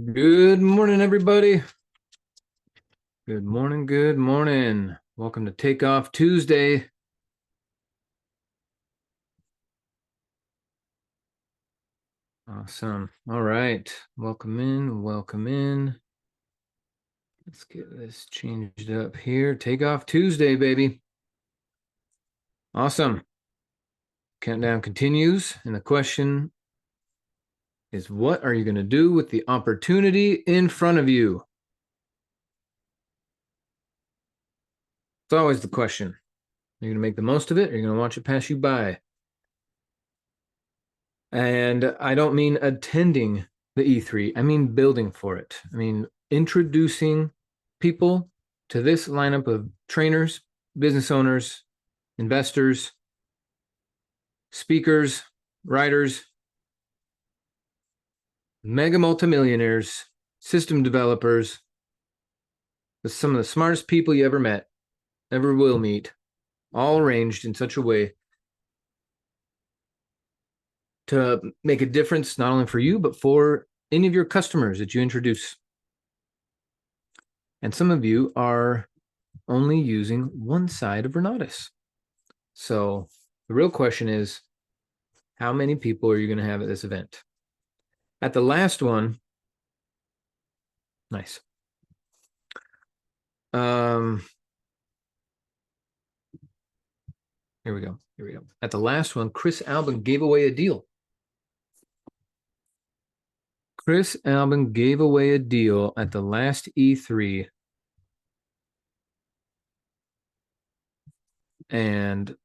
Good morning, everybody. Good morning. Good morning. Welcome to Takeoff Tuesday. Awesome. All right. Welcome in. Welcome in. Let's get this changed up here. Takeoff Tuesday, baby. Awesome. Countdown continues. And the question is, what are you going to do with the opportunity in front of you? It's always the question. Are you going to make the most of it, or are you going to watch it pass you by? And I don't mean attending the E3, I mean building for it. I mean introducing people to this lineup of trainers, business owners, investors, speakers, writers, mega multimillionaires, system developers, some of the smartest people you ever met, ever will meet, all arranged in such a way to make a difference not only for you, but for any of your customers that you introduce. And some of you are only using one side of Renatus. So the real question is, how many people are you going to have at this event? At the last one, nice. Here we go. Here we go. At the last one, Chris Albin gave away a deal. Chris Albin gave away a deal at the last E3. And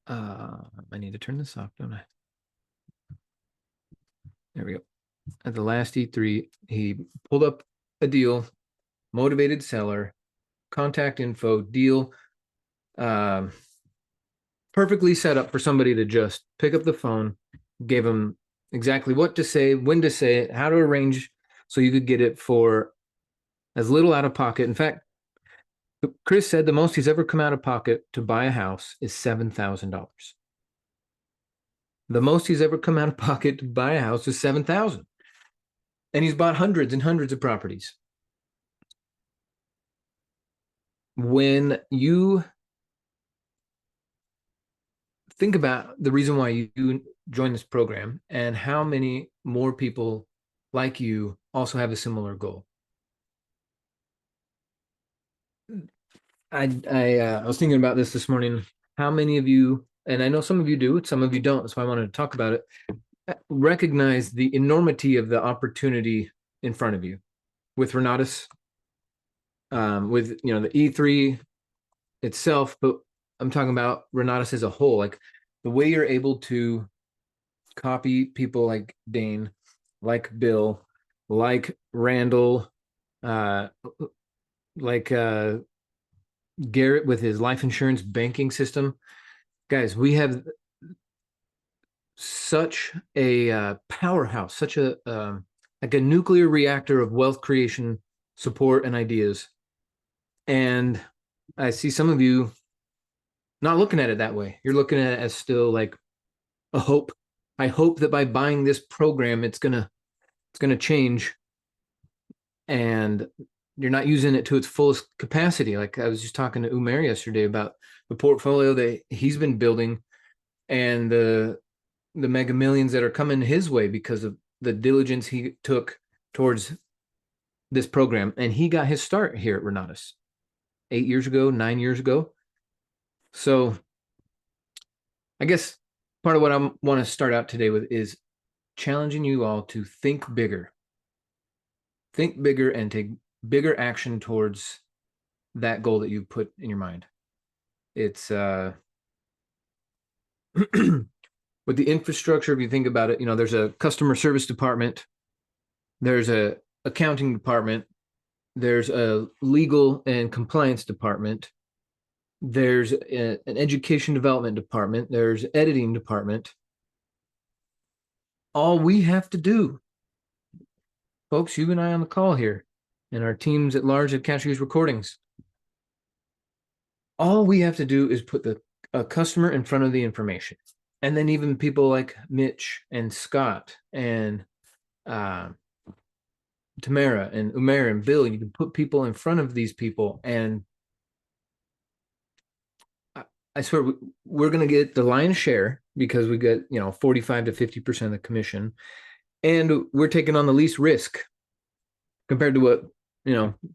I need to turn this off, don't I? There we go. At the last E3, he pulled up a deal, motivated seller, contact info, deal, perfectly set up for somebody to just pick up the phone, gave them exactly what to say, when to say it, how to arrange so you could get it for as little out of pocket. In fact, Chris said the most he's ever come out of pocket to buy a house is $7,000. The most he's ever come out of pocket to buy a house is $7,000. And he's bought hundreds and hundreds of properties. When you think about the reason why you join this program and how many more people like you also have a similar goal. I was thinking about this morning. How many of you, and I know some of you do, some of you don't, that's why I wanted to talk about it, recognize the enormity of the opportunity in front of you with Renatus, with the E3 itself, but I'm talking about Renatus as a whole, like the way you're able to copy people like Dane, like Bill, like Randall, like Garrett with his life insurance banking system. Guys, we have such a powerhouse, such a like a nuclear reactor of wealth creation, support, and ideas. And I see some of you not looking at it that way. You're looking at it as still like a hope. I hope that by buying this program, it's gonna change, and you're not using it to its fullest capacity. Like I was just talking to Umair yesterday about the portfolio that he's been building and the mega millions that are coming his way because of the diligence he took towards this program. And he got his start here at Renatus 8 years ago, 9 years ago. So I guess part of what I want to start out today with is challenging you all to think bigger. Think bigger and take bigger action towards that goal that you put in your mind. It's with the infrastructure, if you think about it, there's a customer service department, there's a accounting department, there's a legal and compliance department, there's an education development department, there's editing department. All we have to do, folks, you and I on the call here, and our teams at large at Cash Use Recordings, all we have to do is put a customer in front of the information. And then even people like Mitch and Scott and Tamara and Umair and Bill. You can put people in front of these people, and I swear we're going to get the lion's share because we get 45 to 50% of the commission, and we're taking on the least risk compared to what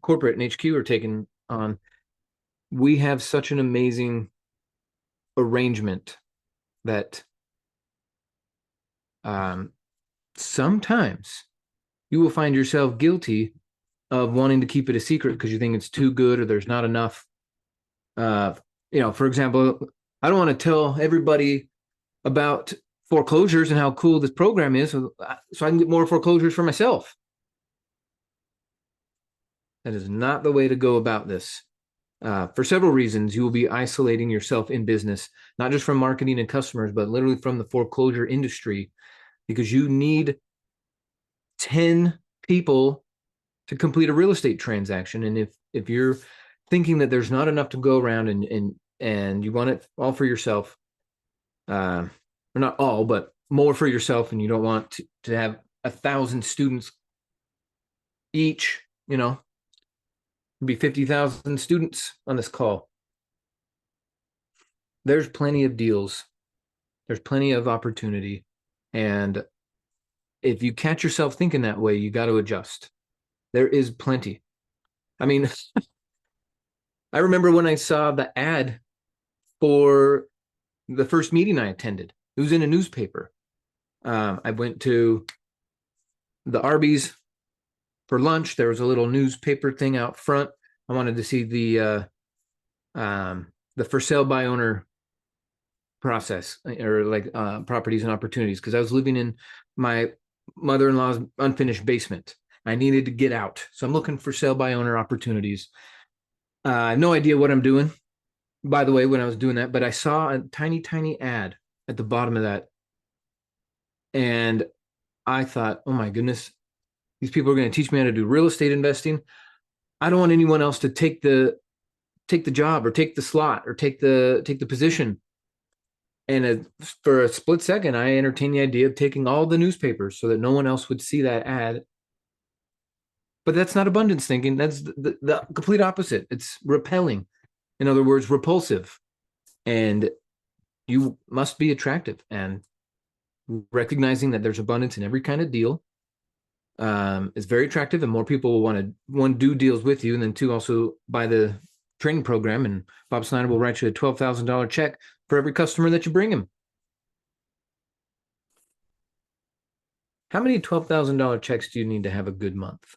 corporate and HQ are taking on. We have such an amazing arrangement that sometimes you will find yourself guilty of wanting to keep it a secret because you think it's too good or there's not enough. For example, I don't want to tell everybody about foreclosures and how cool this program is so I can get more foreclosures for myself. That is not the way to go about this. For several reasons, you will be isolating yourself in business, not just from marketing and customers, but literally from the foreclosure industry, because you need 10 people to complete a real estate transaction. And if you're thinking that there's not enough to go around and you want it all for yourself, or not all, but more for yourself, and you don't want to have 1,000 students each, be 50,000 students on this call. There's plenty of deals. There's plenty of opportunity. And if you catch yourself thinking that way, you got to adjust. There is plenty. I mean, I remember when I saw the ad for the first meeting I attended. It was in a newspaper. I went to the Arby's for lunch. There was a little newspaper thing out front. I wanted to see the for sale by owner process, or like properties and opportunities, because I was living in my mother-in-law's unfinished basement. I needed to get out, so I'm looking for sale by owner opportunities. I have no idea what I'm doing, by the way, when I was doing that, but I saw a tiny ad at the bottom of that, and I thought, oh my goodness, these people are going to teach me how to do real estate investing. I don't want anyone else to take the job or take the slot or take the position. And for a split second, I entertained the idea of taking all the newspapers so that no one else would see that ad. But that's not abundance thinking. That's the complete opposite. It's repelling. In other words, repulsive. And you must be attractive. And recognizing that there's abundance in every kind of deal is very attractive, and more people will want to, one, do deals with you, and then two, also buy the training program, and Bob Snyder will write you a $12,000 check for every customer that you bring him. How many $12,000 checks do you need to have a good month?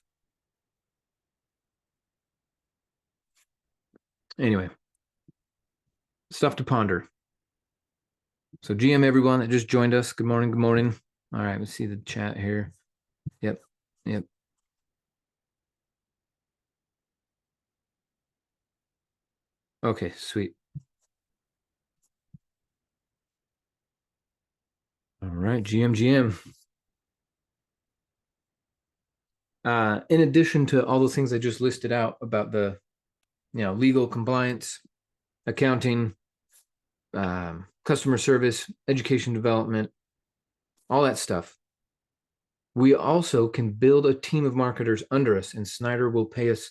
Anyway, stuff to ponder. So GM, everyone that just joined us, good morning, good morning. All right, let's see the chat here. Yep. Okay, sweet. All right, GM. In addition to all those things I just listed out about the, legal compliance, accounting, customer service, education development, all that stuff, we also can build a team of marketers under us, and Snyder will pay us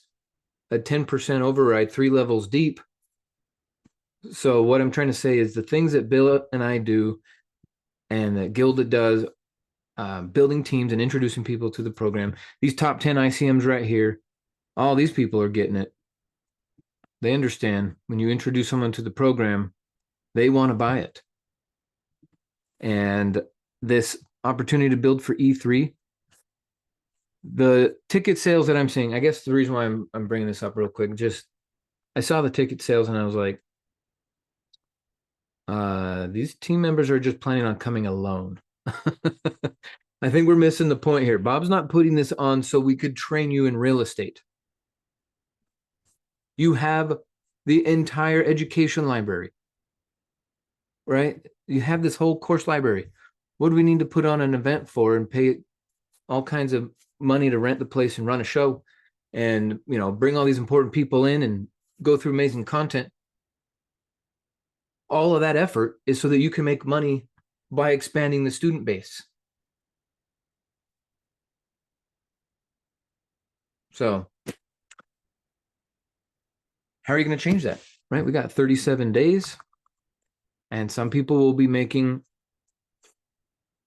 a 10% override 3 levels deep. So what I'm trying to say is the things that Bill and I do and that Gilda does, building teams and introducing people to the program, these top 10 ICMs right here, all these people are getting it. They understand when you introduce someone to the program, they want to buy it. And this opportunity to build for E3, the ticket sales that I'm seeing, I guess the reason why I'm bringing this up real quick, just I saw the ticket sales and I was like, these team members are just planning on coming alone. I think we're missing the point here. Bob's not putting this on so we could train you in real estate. You have the entire education library, right? You have this whole course library. What do we need to put on an event for and pay all kinds of money to rent the place and run a show and, bring all these important people in and go through amazing content? All of that effort is so that you can make money by expanding the student base. So how are you going to change that? Right? We got 37 days, and some people will be making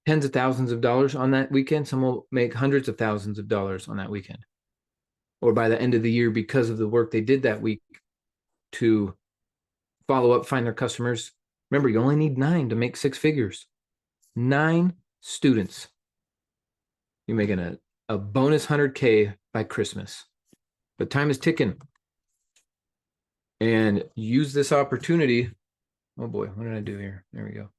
tens of thousands of dollars on that weekend. Some will make hundreds of thousands of dollars on that weekend, or by the end of the year, because of the work they did that week to follow up, find their customers. Remember, you only need 9 to make 6 figures. 9 students. You're making a bonus 100K by Christmas. But time is ticking. And use this opportunity. Oh boy, what did I do here? There we go.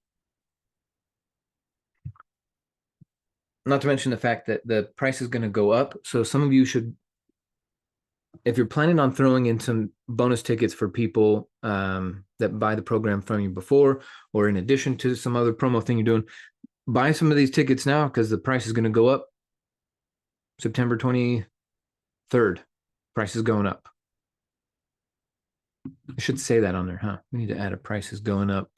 Not to mention the fact that the price is going to go up. So some of you should, if you're planning on throwing in some bonus tickets for people that buy the program from you before, or in addition to some other promo thing you're doing, buy some of these tickets now because the price is going to go up. September 23rd, price is going up. I should say that on there, huh? We need to add a price is going up.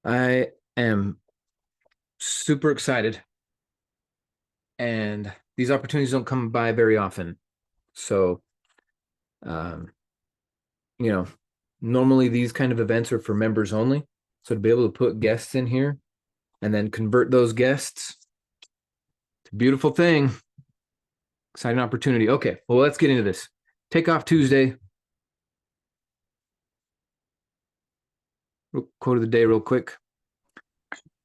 I am super excited, and these opportunities don't come by very often. So, you know, normally these kind of events are for members only. So to be able to put guests in here and then convert those guests, it's a beautiful thing. Exciting opportunity. Okay, well, let's get into this. Takeoff Tuesday. Quote of the day real quick.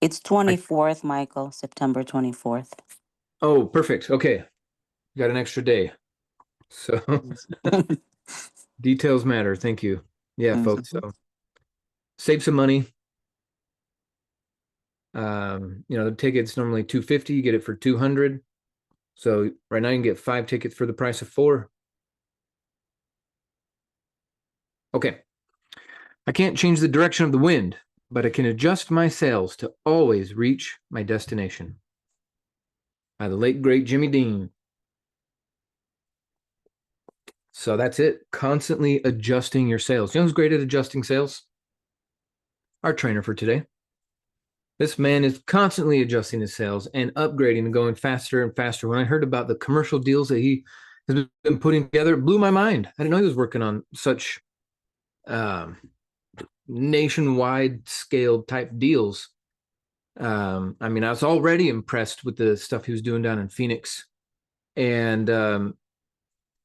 It's 24th, Michael, September 24th. Oh, perfect. Okay. Got an extra day. So details matter. Thank you. Yeah, folks. So save some money. The ticket's normally $250. You get it for $200. So right now you can get 5 tickets for the price of 4. Okay. I can't change the direction of the wind, but I can adjust my sails to always reach my destination. By the late, great Jimmy Dean. So that's it. Constantly adjusting your sails. You know who's great at adjusting sails? Our trainer for today. This man is constantly adjusting his sails and upgrading and going faster and faster. When I heard about the commercial deals that he has been putting together, it blew my mind. I didn't know he was working on such nationwide scale type deals. I was already impressed with the stuff he was doing down in Phoenix, and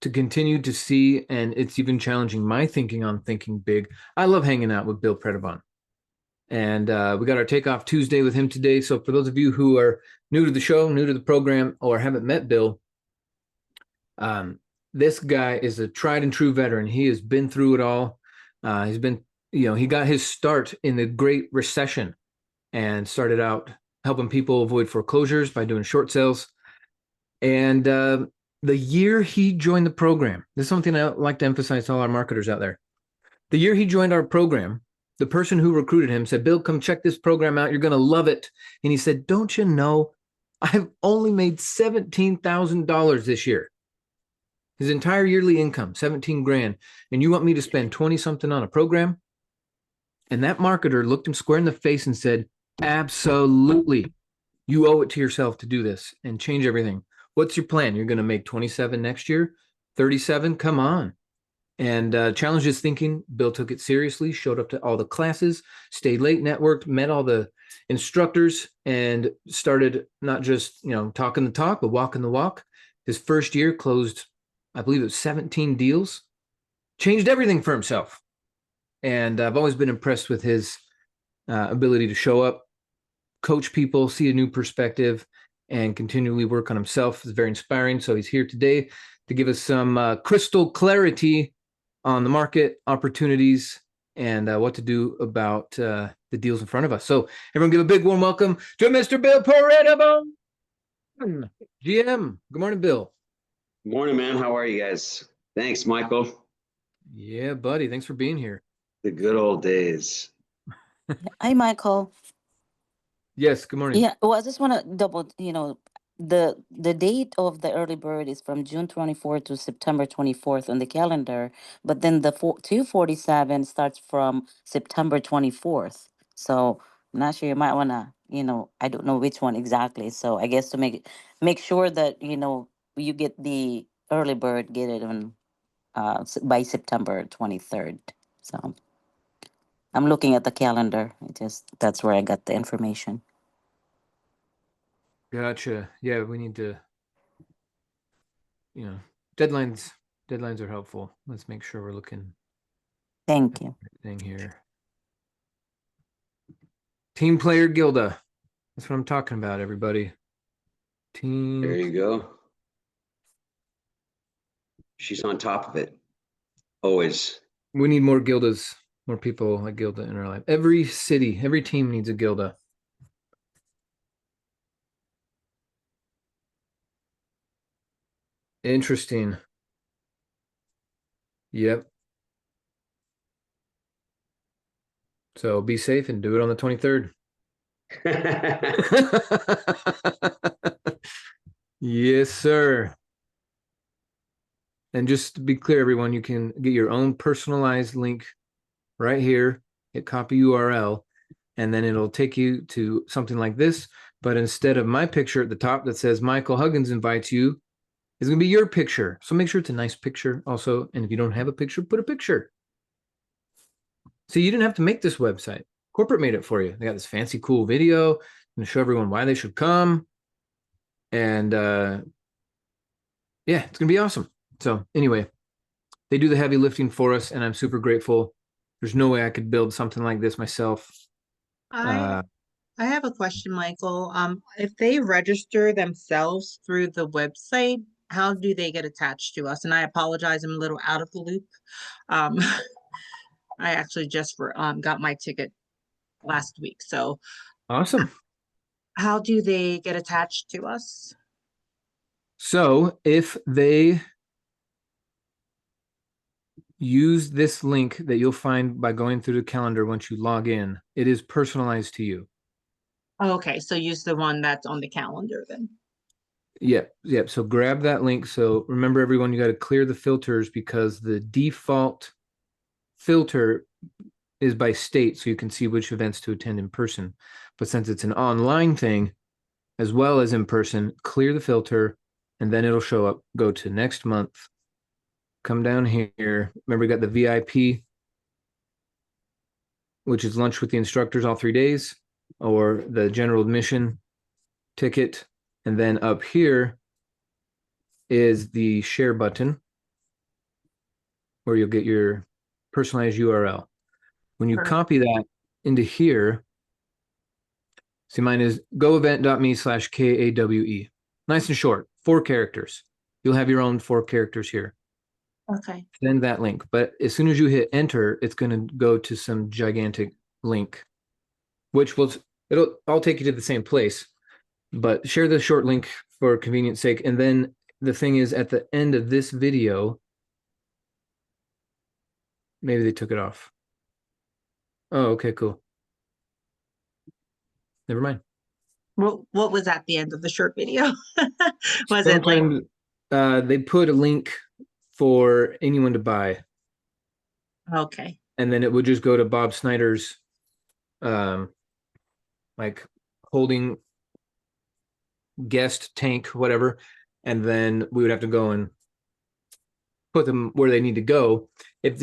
to continue to see, and it's even challenging my thinking on thinking big. I love hanging out with Bill Predebon, and we got our Takeoff Tuesday with him today. So for those of you who are new to the show, new to the program, or haven't met Bill, this guy is a tried and true veteran. He has been through it all. He's been, he got his start in the Great Recession and started out helping people avoid foreclosures by doing short sales. And the year he joined the program, this is something I like to emphasize to all our marketers out there. The year he joined our program, the person who recruited him said, Bill, come check this program out. You're going to love it. And he said, don't you know, I've only made $17,000 this year. His entire yearly income, 17 grand. And you want me to spend 20 something on a program? And that marketer looked him square in the face and said, absolutely. You owe it to yourself to do this and change everything. What's your plan? You're going to make 27 next year, 37. Come on. And challenged his thinking. Bill took it seriously, showed up to all the classes, stayed late, networked, met all the instructors, and started not just, talking the talk, but walking the walk. His first year closed, I believe it was 17 deals, changed everything for himself. And I've always been impressed with his ability to show up, coach people, see a new perspective, and continually work on himself. It's very inspiring. So he's here today to give us some crystal clarity on the market, opportunities, and what to do about the deals in front of us. So everyone give a big warm welcome to Mr. Bill Predebon, GM. Good morning, Bill. Good morning, man. How are you guys? Thanks, Michael. Yeah, buddy. Thanks for being here. The good old days. Hi, Michael. Yes, good morning. Yeah, well, I just want to double, the date of the early bird is from June 24th to September 24th on the calendar, but then the 247 starts from September 24th. So I'm not sure, you might wanna, I don't know which one exactly. So I guess to make sure that you get the early bird, get it on by September 23rd. So I'm looking at the calendar. That's where I got the information. Gotcha. Yeah, we need to, deadlines. Deadlines are helpful. Let's make sure we're looking Thank you. thing here. Team player Gilda. That's what I'm talking about, everybody. Team. There you go. She's on top of it. Always. We need more Gildas, more people like Gilda in our life. Every city, every team needs a Gilda. Interesting. Yep. So be safe and do it on the 23rd. Yes, sir. And just to be clear, everyone, you can get your own personalized link right here, hit copy URL, and then it'll take you to something like this. But instead of my picture at the top that says Michael Huggins invites you, it's going to be your picture. So make sure it's a nice picture also. And if you don't have a picture, put a picture. See, you didn't have to make this website. Corporate made it for you. They got this fancy, cool video and show everyone why they should come. And yeah, it's going to be awesome. So anyway, they do the heavy lifting for us, and I'm super grateful. There's no way I could build something like this myself. I have a question, Michael. If they register themselves through the website, how do they get attached to us? And I apologize, I'm a little out of the loop. Um, I actually just got my ticket last week. So Awesome. how do they get attached to us? So if they use this link that you'll find by going through the calendar once you log in, it is personalized to you. Okay, so use the one that's on the calendar then. Yep. So grab that link. So remember, everyone, you got to clear the filters because the default filter is by state, so you can see which events to attend in person. But since it's an online thing, as well as in person, clear the filter, and then it'll show up. Go to next month. Come down here. Remember, we got the VIP, which is lunch with the instructors all 3 days, or the general admission ticket. And then up here is the share button where you'll get your personalized URL. When you Perfect. copy that into here, see, mine is goevent.me/KAWE. Nice and short, 4 characters. You'll have your own 4 characters here. Okay. Send that link. But as soon as you hit enter, it's going to go to some gigantic link, which it'll all take you to the same place. But share the short link for convenience sake. And then the thing is, at the end of this video, maybe they took it off. Oh, okay, cool. Never mind. What was at the end of the short video? Was it like, Sometimes they put a link for anyone to buy, okay, and then it would just go to Bob Snyder's like holding guest tank, whatever, and then we would have to go and put them where they need to go. If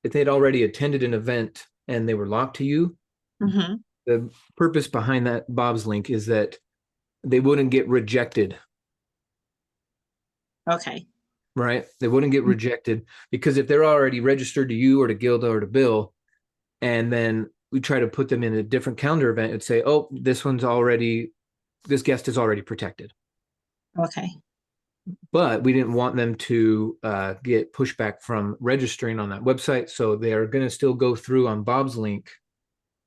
they'd already attended an event and they were locked to you, mm-hmm. the purpose behind that Bob's link is that they wouldn't get rejected. Okay. Right? They wouldn't get rejected, because if they're already registered to you or to Gilda or to Bill, and then we try to put them in a different calendar event, it'd say, oh, this guest is already protected. Okay. But we didn't want them to get pushback from registering on that website. So they are going to still go through on Bob's link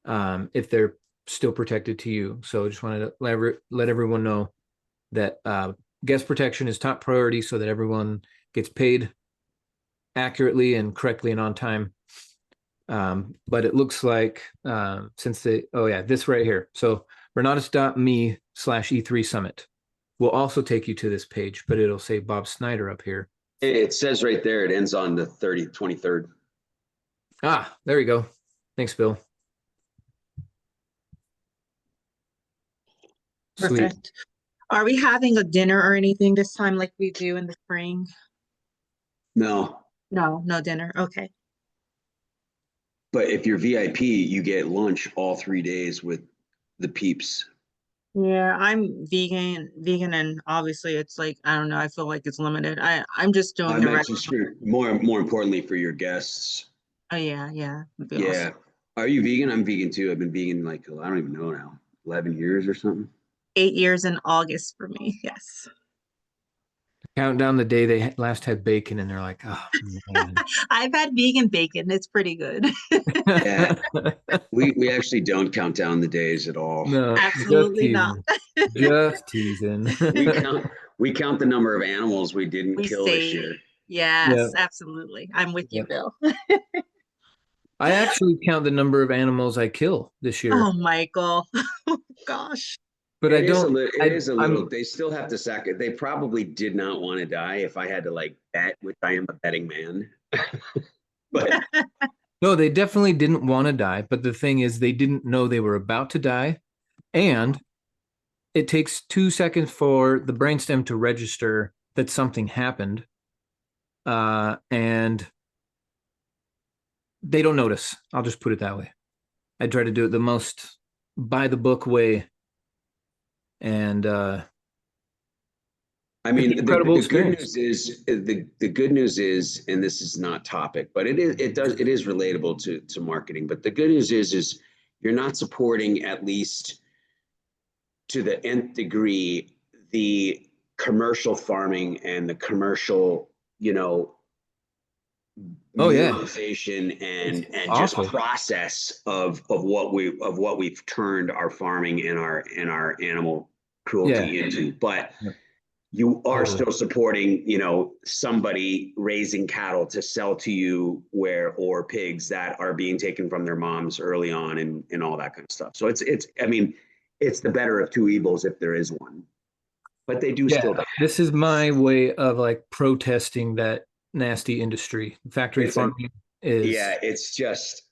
if they're still protected to you. So I just wanted to let everyone know that guest protection is top priority so that everyone gets paid accurately and correctly and on time. But it looks like this right here. So Renatus.me/E3 Summit will also take you to this page, but it'll say Bob Snyder up here. It says right there, it ends on the 23rd. Ah, there you go. Thanks, Bill. Sweet. Perfect. Are we having a dinner or anything this time like we do in the spring? No, No, no dinner. Okay. but if you're VIP, you get lunch all 3 days with the peeps. Yeah, I'm vegan, and obviously it's like, I don't know, I feel like it's limited. I'm just I doing the meant regular. just for more importantly for your guests. Oh yeah, that'd be Yeah. awesome. Are you vegan? I'm vegan too. I've been vegan like, I don't even know now, 11 years or something. 8 years in August for me. Yes. Count down the day they last had bacon, and they're like, oh, man. I've had vegan bacon. It's pretty good. Yeah. We actually don't count down the days at all. No, just Absolutely not. teasing. Just teasing. We count the number of animals we didn't We kill this say year. Yeah. yes, absolutely. I'm with you, Yeah. Bill. I actually count the number of animals I kill this year, Oh, Michael. Oh, gosh. but I don't. It is a little. I'm They still have to sack it. They probably did not want to die if I had to like bet, which I am a betting man. But no, they definitely didn't want to die. But the thing is, they didn't know they were about to die, and it takes 2 seconds for the brainstem to register that something happened, and they don't notice. I'll just put it that way. I try to do it the most by the book way, and I mean, incredible the experience. good news is the good news is, and this is not topic, but it is relatable to marketing. But the good news is you're not supporting, at least to the nth degree, the commercial farming and the commercial, Oh, yeah. utilization and just Awful. process of what we've turned our farming and our animal cruelty into. But Yeah. you are Totally. still supporting, somebody raising cattle to sell to you, or pigs that are being taken from their moms early on, and all that kind of stuff. So I mean, it's the better of two evils if there is one. But they do still die. This is my way of like protesting that nasty industry. Factory farming is. Yeah, it's just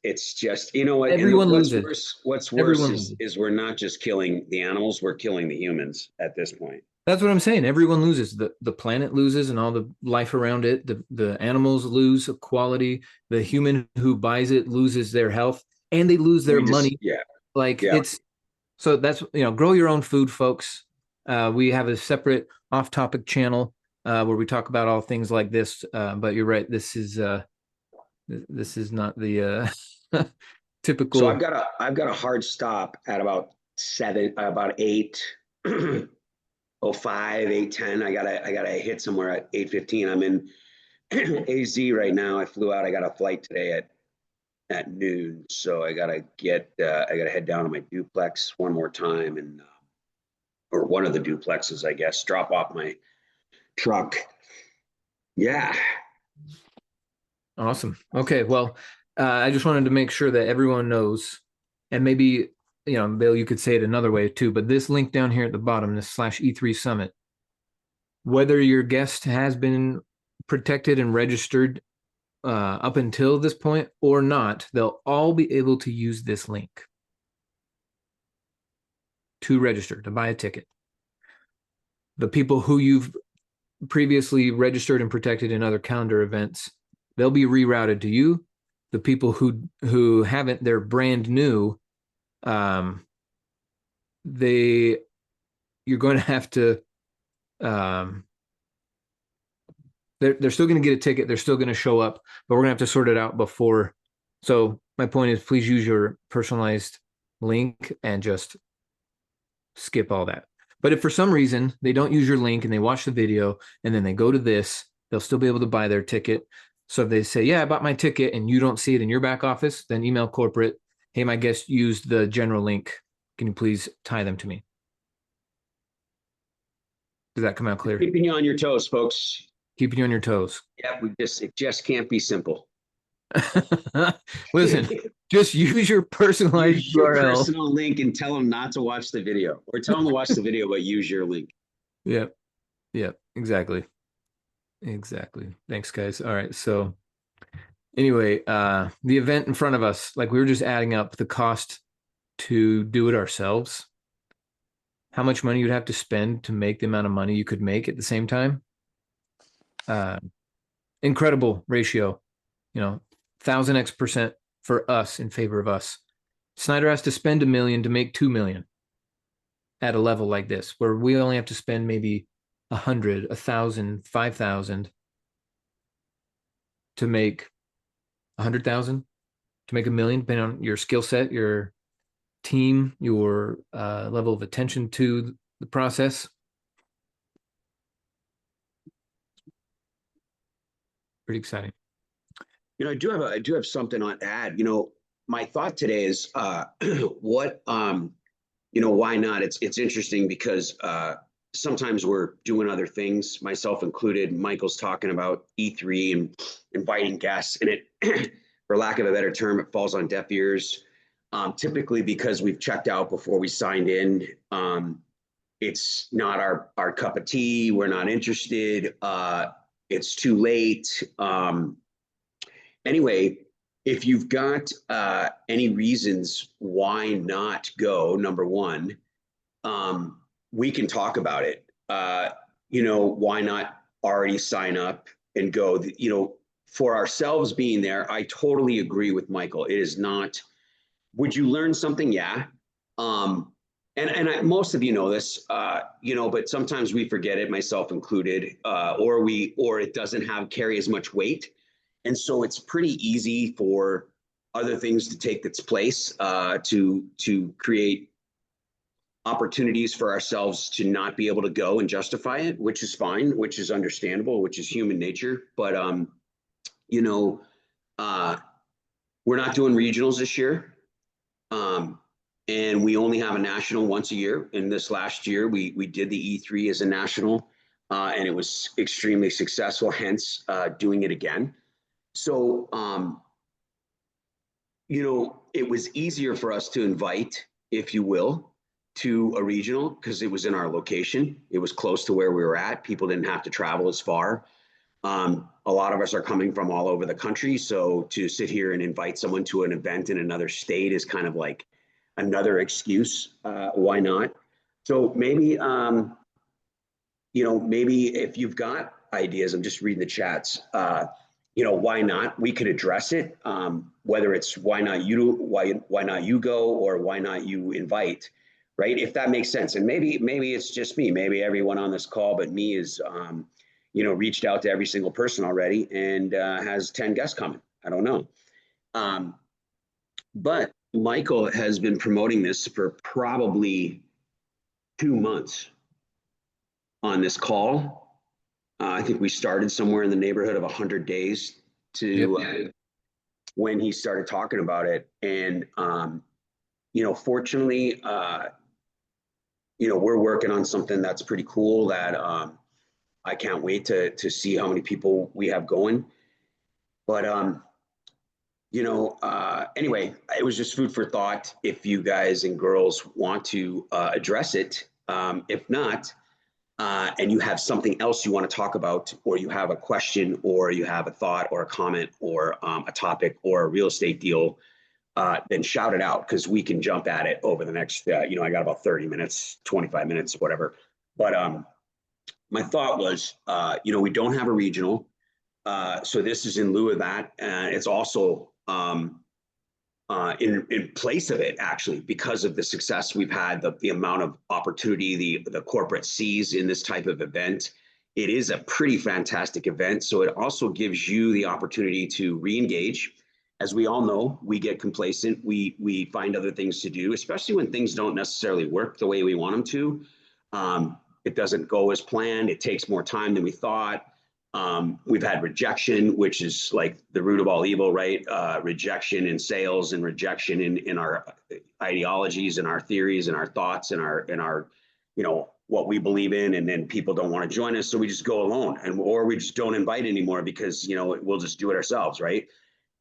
you know what? Everyone what's loses. worse? What's Everyone worse loses. is we're not just killing the animals; we're killing the humans at this point. That's what I'm saying. Everyone loses. The planet loses, and all the life around it. The animals lose quality. The human who buys it loses their health, and they lose their money. Yeah. Like Yeah. it's so that's grow your own food, folks. We have a separate off-topic channel where we talk about all things like this. But you're right. This is not the typical. So I've got a hard stop at about 8:05, 8:10. I gotta hit somewhere at 8:15. I'm in AZ right now. I flew out. I got a flight today at noon, so I gotta head down to my duplex one more time, and or one of the duplexes, I guess. Drop off my truck. Yeah. Awesome. Okay. Well, I just wanted to make sure that everyone knows, and maybe, Bill, you could say it another way too, but this link down here at the bottom, this /E3 Summit, whether your guest has been protected and registered up until this point or not, they'll all be able to use this link to register, to buy a ticket. The people who you've previously registered and protected in other calendar events, they'll be rerouted to you. The people who haven't, they're brand new. You're going to have to. They're still going to get a ticket. They're still going to show up, but we're going to have to sort it out before. So my point is, please use your personalized link and just skip all that. But if for some reason they don't use your link and they watch the video and then they go to this, they'll still be able to buy their ticket. So if they say, yeah, I bought my ticket, and you don't see it in your back office, then email corporate, hey, my guest used the general link. Can you please tie them to me? Does that come out clear? Keeping you on your toes, folks. Keeping you on your toes. Yeah, it just can't be simple. Listen, just use your personalized Use your URL. personal link and tell them not to watch the video, or tell them to watch the video, but use your link. Yep. Yep. Exactly. Exactly. Thanks, guys. All right. So anyway, the event in front of us, like we were just adding up the cost to do it ourselves, how much money you'd have to spend to make the amount of money you could make at the same time. Uh, Incredible ratio, 1000x% for us in favor of us. Snyder has to spend $1 million to make 2 million at a level like this, where we only have to spend maybe 100, 1,000, 5,000 to make 100,000, to make $1 million, depending on your skill set, your team, your level of attention to the process. Pretty exciting. I do have something on to add. My thought today is what why not? It's interesting because sometimes we're doing other things, myself included. Michael's talking about E3 and inviting guests, and it, for lack of a better term, it falls on deaf ears. Typically because we've checked out before we signed in. It's not our cup of tea. We're not interested. It's too late. Anyway, if you've got any reasons why not go, number one, we can talk about it. Why not already sign up and go? For ourselves being there, I totally agree with Michael. It is not. Would you learn something? Yeah. Most of you know this, but sometimes we forget it, myself included, or it doesn't carry as much weight. And so it's pretty easy for other things to take its place, to create opportunities for ourselves to not be able to go and justify it, which is fine, which is understandable, which is human nature. But, we're not doing regionals this year. And we only have a national once a year. And this last year, we did the E3 as a national, and it was extremely successful, hence doing it again. So, it was easier for us to invite, if you will, to a regional because it was in our location. It was close to where we were at. People didn't have to travel as far. A lot of us are coming from all over the country. So to sit here and invite someone to an event in another state is kind of like another excuse. Why not? So maybe, maybe if you've got ideas, I'm just reading the chats, why not? We could address it. Whether it's why not you go, or why not you invite, right? If that makes sense. And maybe it's just me. Maybe everyone on this call but me is, reached out to every single person already and has 10 guests coming. I don't know. But Michael has been promoting this for probably 2 months on this call. I think we started somewhere in the neighborhood of 100 days to when he started talking about it. And, fortunately, we're working on something that's pretty cool that I can't wait to see how many people we have going. But, anyway, it was just food for thought if you guys and girls want to address it. If not, and you have something else you want to talk about, or you have a question, or you have a thought or a comment, or a topic, or a real estate deal, then shout it out because we can jump at it over the next, I got about 30 minutes, 25 minutes, whatever. But my thought was, we don't have a regional. So this is in lieu of that. And it's also in place of it, actually, because of the success we've had, the amount of opportunity the corporate sees in this type of event. It is a pretty fantastic event. So it also gives you the opportunity to re-engage. As we all know, we get complacent. We find other things to do, especially when things don't necessarily work the way we want them to. It doesn't go as planned. It takes more time than we thought. We've had rejection, which is like the root of all evil, right? Rejection in sales, and rejection in our ideologies and our theories and our thoughts and our what we believe in. And then people don't want to join us. So we just go alone, or we just don't invite anymore because, we'll just do it ourselves, right?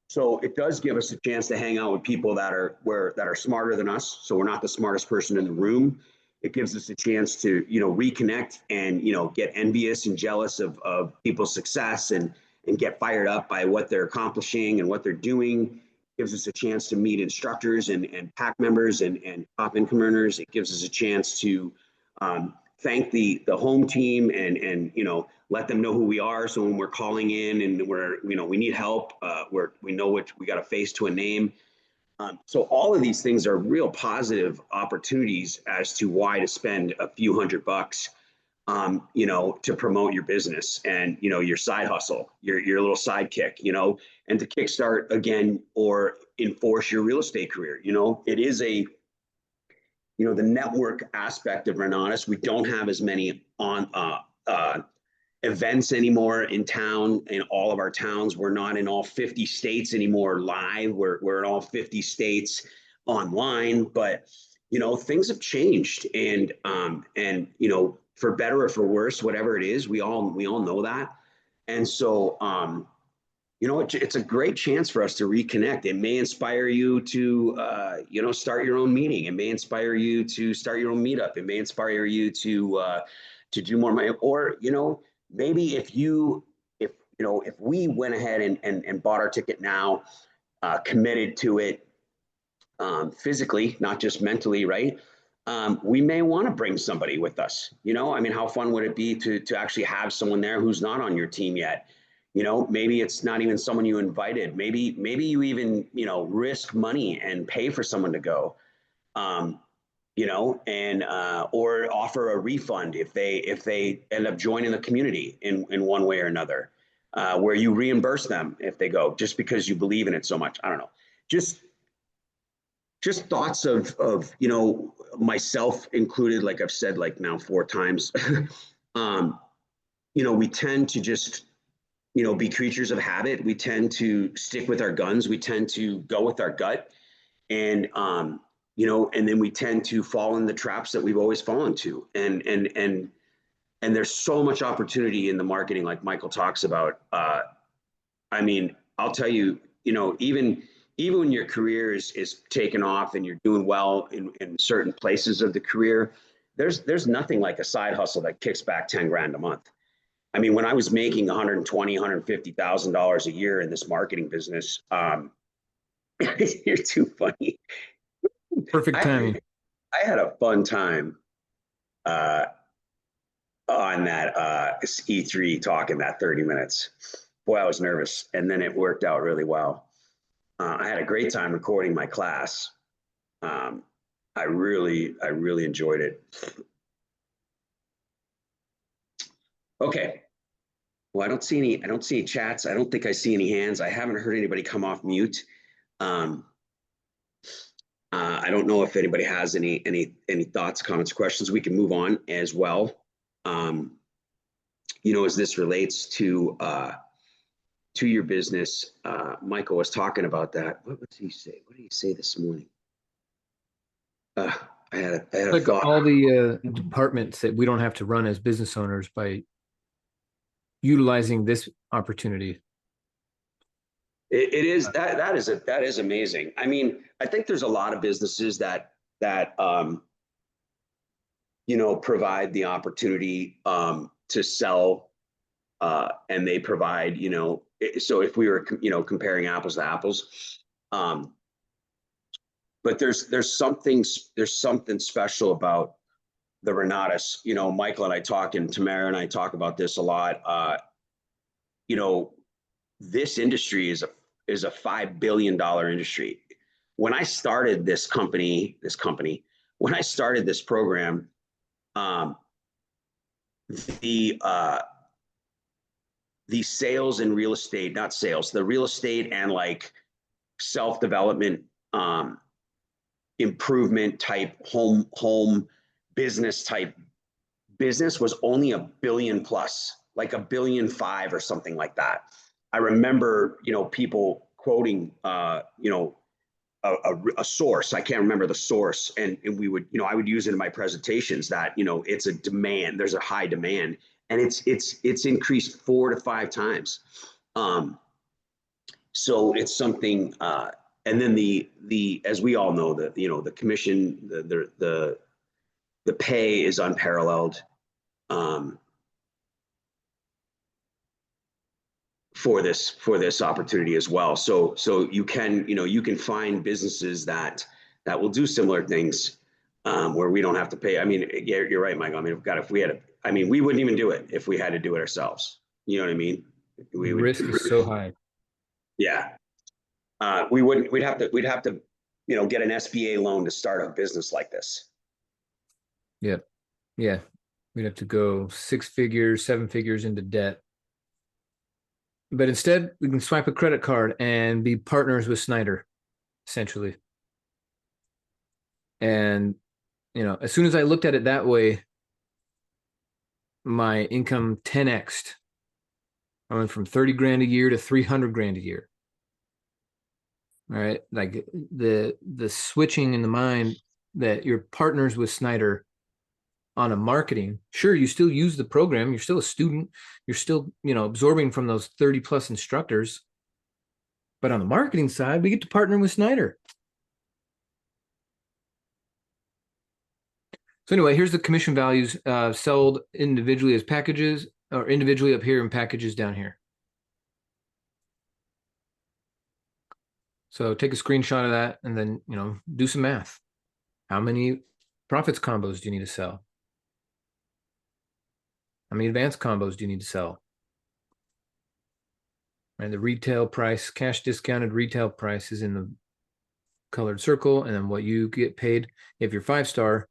So it does give us a chance to hang out with people that are smarter than us. So we're not the smartest person in the room. It gives us a chance to, reconnect and, get envious and jealous of people's success and get fired up by what they're accomplishing and what they're doing. It gives us a chance to meet instructors and pack members and top income earners. It gives us a chance to thank the home team and let them know who we are. So when we're calling in and we need help, we know what we got a face to a name. So all of these things are real positive opportunities as to why to spend a few $100, to promote your business and, your side hustle, your little sidekick, and to kickstart again or enforce your real estate career. It is the network aspect of Renatus. We don't have as many events anymore in town, in all of our towns. We're not in all 50 states anymore live. We're in all 50 states online, but things have changed, and for better or for worse, whatever it is, we all know that. And so it's a great chance for us to reconnect. It may inspire you to start your own meeting. It may inspire you to start your own meetup. It may inspire you to do more money, or maybe if we went ahead and bought our ticket now, committed to it physically, not just mentally, right? We may want to bring somebody with us. How fun would it be to actually have someone there who's not on your team yet? Maybe it's not even someone you invited. Maybe you even, risk money and pay for someone to go. And or offer a refund if they end up joining the community in one way or another, where you reimburse them if they go, just because you believe in it so much. I don't know, just thoughts of myself included, like I've said like now 4 times. We tend to just be creatures of habit. We tend to stick with our guns. We tend to go with our gut, and and then we tend to fall in the traps that we've always fallen to. And there's so much opportunity in the marketing, like Michael talks about. I'll tell you, even when your career is taken off and you're doing well in certain places of the career, there's nothing like a side hustle that kicks back 10 grand a month. When I was making $120,000, $150,000 a year in this marketing business, you're too funny. Perfect timing. I had a fun time on that E3 talk in that 30 minutes. Boy, I was nervous, and then it worked out really well. I had a great time recording my class. I really enjoyed it. Okay. Well, I don't see any chats. I don't think I see any hands. I haven't heard anybody come off mute. I don't know if anybody has any thoughts, comments, questions. We can move on as well. As this relates to your business, Michael was talking about that. What did he say? What did he say this morning? I had a Like thought. all the departments that we don't have to run as business owners by utilizing this opportunity. It is that is amazing. I think there's a lot of businesses that provide the opportunity to sell, and they provide, so if we were comparing apples to apples, but there's something special about the Renatus. Michael and I talk, and Tamara and I talk about this a lot. This industry is a $5 billion industry. When I started this company, when I started this program, the sales and real estate, not sales, the real estate and like self-development, improvement type home business type business was only $1 billion plus, like $1.5 billion or something like that. I remember, people quoting, a source. I can't remember the source, and we would, I would use it in my presentations that, it's a demand. There's a high demand, and it's increased 4 to 5 times. So it's something. And then the as we all know, the commission, the the pay is unparalleled. For this opportunity as well. So you can find businesses that will do similar things where we don't have to pay. I mean, you're right, Michael. I mean, if we had we wouldn't even do it if we had to do it ourselves. You know what I mean? The risk is so high. Yeah. We wouldn't, we'd have to, get an SBA loan to start a business like this. Yep. Yeah. We'd have to go 6 figures, 7 figures into debt. But instead, we can swipe a credit card and be partners with Snyder, essentially. And, as soon as I looked at it that way, my income 10x'd. I went from 30 grand a year to 300 grand a year. All right. Like the switching in the mind that you're partners with Snyder on a marketing. Sure, you still use the program. You're still a student. You're still, absorbing from those 30 plus instructors. But on the marketing side, we get to partner with Snyder. So anyway, here's the commission values sold individually as packages, or individually up here and packages down here. So take a screenshot of that and then, do some math. How many profits combos do you need to sell? How many advanced combos do you need to sell? And the retail price, cash discounted retail price is in the colored circle. And then what you get paid if you're 5-star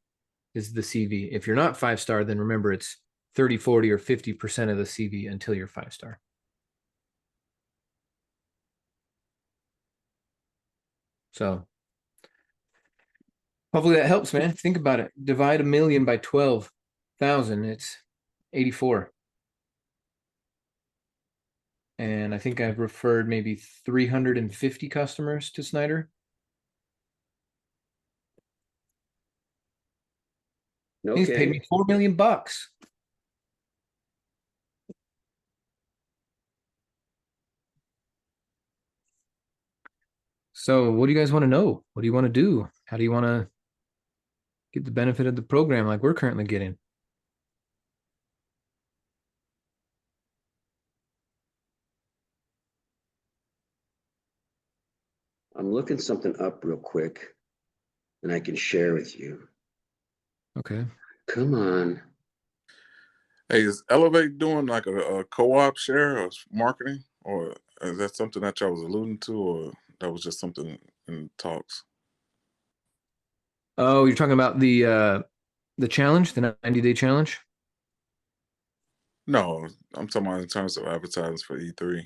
is the CV. If you're not 5-star, then remember it's 30, 40, or 50% of the CV until you're 5-star. So hopefully that helps, man. Think about it. Divide 1 million by 12,000. It's 84. And I think I've referred maybe 350 customers to Snyder. Okay. He's paid me $4 million. So what do you guys want to know? What do you want to do? How do you want to get the benefit of the program like we're currently getting? I'm looking something up real quick and I can share with you. Okay. Come on. Hey, is Elevate doing like a co-op share of marketing, or is that something that y'all was alluding to, or that was just something in talks? Oh, you're talking about the challenge, the 90-day challenge? No, I'm talking about in terms of advertising for E3,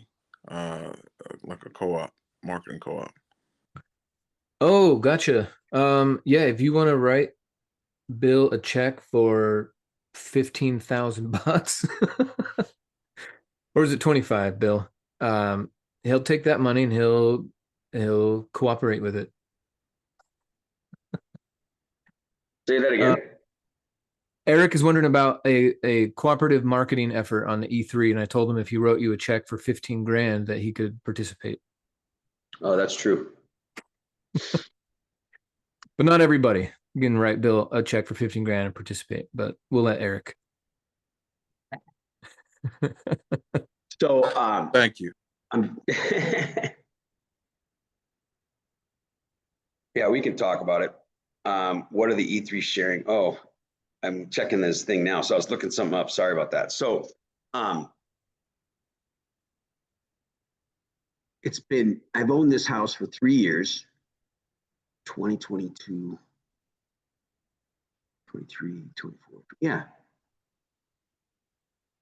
like a co-op, marketing co-op. Oh, gotcha. Yeah, if you want to write Bill a check for 15,000 bucks, or is it 25, Bill? He'll take that money and he'll cooperate with it. Say that again. Eric is wondering about a cooperative marketing effort on the E3, and I told him if he wrote you a check for 15 grand that he could participate. Oh, that's true. But not everybody. You can write Bill a check for 15 grand and participate, but we'll let Eric. So Thank you. Yeah, we can talk about it. What are the E3 sharing? Oh, I'm checking this thing now. So I was looking something up. Sorry about that. So I've owned this house for 3 years, 2022, 23, 24. Yeah.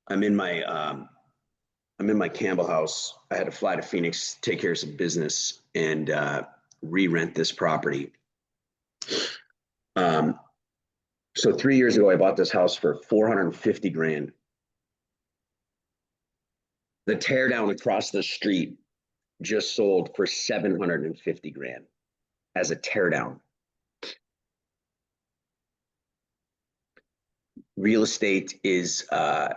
I'm in my Campbell house. I had to fly to Phoenix, take care of some business, and re-rent this property. So 3 years ago, I bought this house for 450 grand. The teardown across the street just sold for 750 grand as a teardown. Real estate is a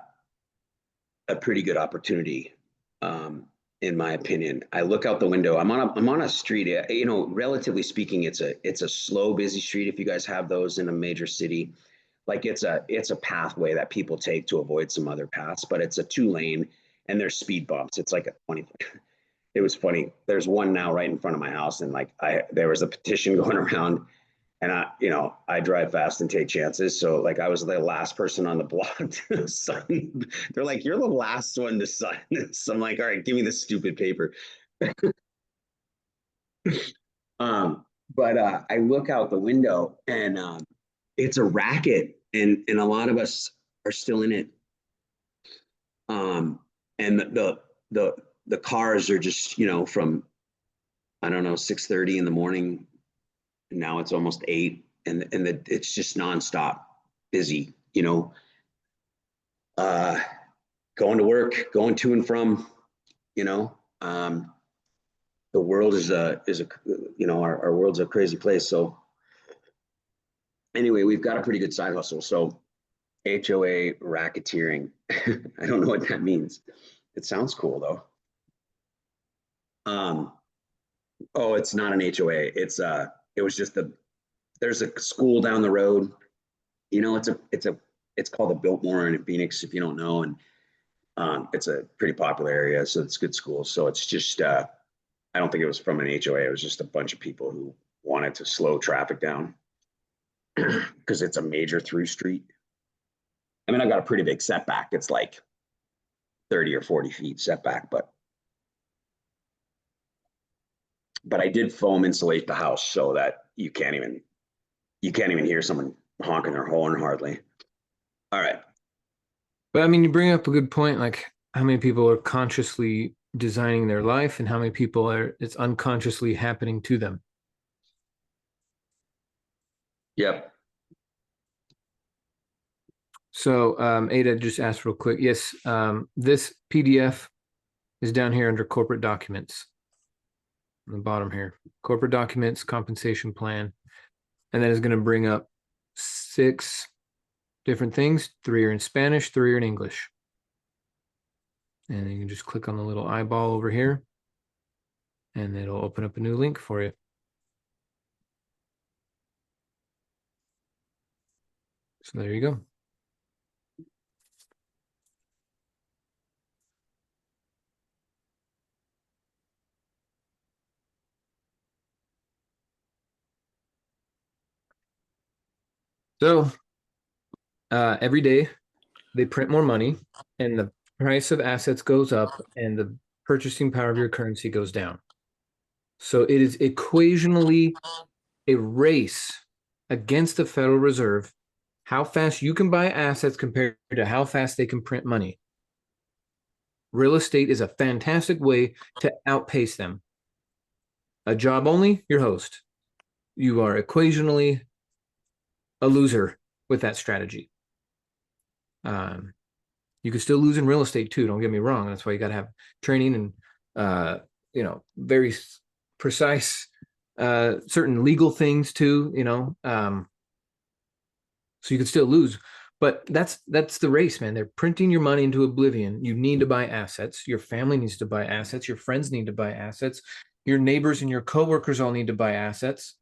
pretty good opportunity, in my opinion. I look out the window. I'm on a street. Relatively speaking, it's a slow, busy street. If you guys have those in a major city, like it's a pathway that people take to avoid some other paths, but it's a 2-lane and there's speed bumps. It's like a 20. It was funny. There's one now right in front of my house, and like there was a petition going around, and I drive fast and take chances. So like I was the last person on the block to sign. They're like, you're the last one to sign this. I'm like, all right, give me the stupid paper. But I look out the window, and it's a racket, and a lot of us are still in it. And the cars are just, from, I don't know, 6:30 in the morning, and now it's almost 8, and it's just nonstop busy, going to work, going to and from, the world is our world's a crazy place. So anyway, we've got a pretty good side hustle. So HOA racketeering. I don't know what that means. It sounds cool though. Oh, it's not an HOA. It was just there's a school down the road. It's called the Biltmore in Phoenix, if you don't know. And it's a pretty popular area, so it's good schools. So it's just, I don't think it was from an HOA. It was just a bunch of people who wanted to slow traffic down because it's a major through street. I mean, I've got a pretty big setback. It's like 30 or 40 feet setback, but I did foam insulate the house so that you can't even hear someone honking their horn hardly. All right. But I mean, you bring up a good point, like how many people are consciously designing their life and how many people it's unconsciously happening to them. Yep. So Ada just asked real quick. Yes, this PDF is down here under corporate documents. On the bottom here, corporate documents, compensation plan. And that is going to bring up 6 different things. 3 are in Spanish, 3 are in English. And you can just click on the little eyeball over here and it'll open up a new link for you. So there you go. So every day they print more money and the price of assets goes up and the purchasing power of your currency goes down. So it is equationally a race against the Federal Reserve, how fast you can buy assets compared to how fast they can print money. Real estate is a fantastic way to outpace them. A job only, your host. You are equationally a loser with that strategy. You could still lose in real estate too. Don't get me wrong. That's why you got to have training and very precise certain legal things too. So you could still lose. But that's the race, man. They're printing your money into oblivion. You need to buy assets. Your family needs to buy assets. Your friends need to buy assets. Your neighbors and your coworkers all need to buy assets.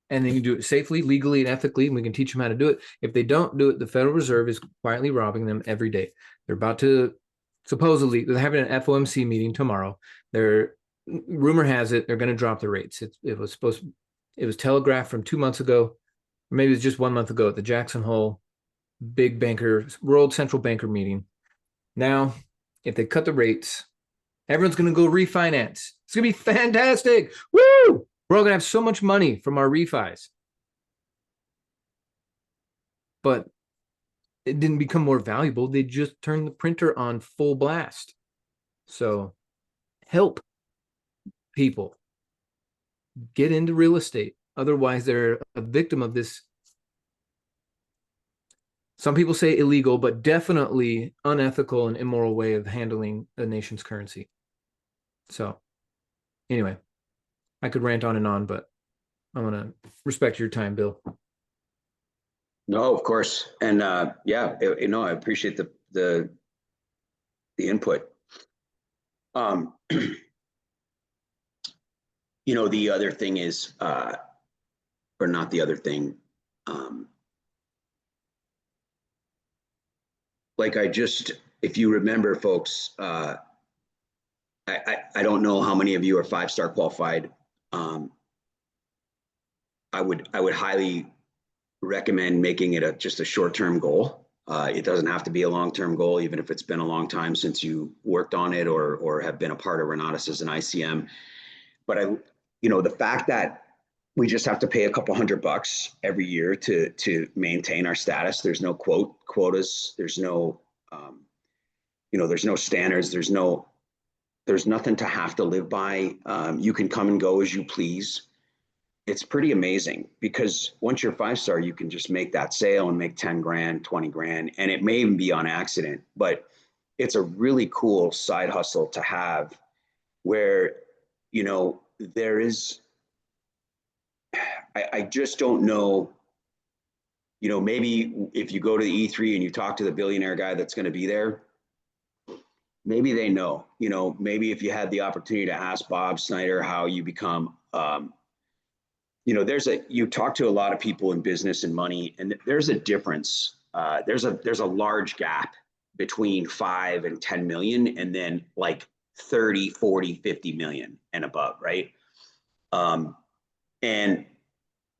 And then you do it safely, legally, and ethically, and we can teach them how to do it. If they don't do it, the Federal Reserve is quietly robbing them every day. They're about to, supposedly, they're having an FOMC meeting tomorrow. Rumor has it, they're going to drop the rates. It was telegraphed from 2 months ago, or maybe it was just 1 month ago at the Jackson Hole big banker, world central banker meeting. Now, if they cut the rates, everyone's going to go refinance. It's going to be fantastic. Woo! We're all going to have so much money from our refis. But it didn't become more valuable. They just turned the printer on full blast. So help people get into real estate. Otherwise, they're a victim of this. Some people say illegal, but definitely unethical and immoral way of handling a nation's currency. So anyway, I could rant on, but I want to respect your time, Bill. No, of course. And I appreciate the input. The other thing is, or not the other thing, like if you remember, folks, I don't know how many of you are 5-star qualified. I would highly recommend making it just a short-term goal. It doesn't have to be a long-term goal, even if it's been a long time since you worked on it or have been a part of Renatus as an ICM. But the fact that we just have to pay a couple $100 every year to maintain our status. There's no quotas. There's no, there's no standards. There's nothing to have to live by. You can come and go as you please. It's pretty amazing because once you're 5-star, you can just make that sale and make 10 grand, 20 grand, and it may even be on accident, but it's a really cool side hustle to have where, there is, I just don't know, maybe if you go to the E3 and you talk to the billionaire guy that's going to be there, maybe they know, maybe if you had the opportunity to ask Bob Snyder how you become, you talk to a lot of people in business and money, and there's a difference. There's a large gap between 5 and 10 million, and then like 30, 40, 50 million and above, right? And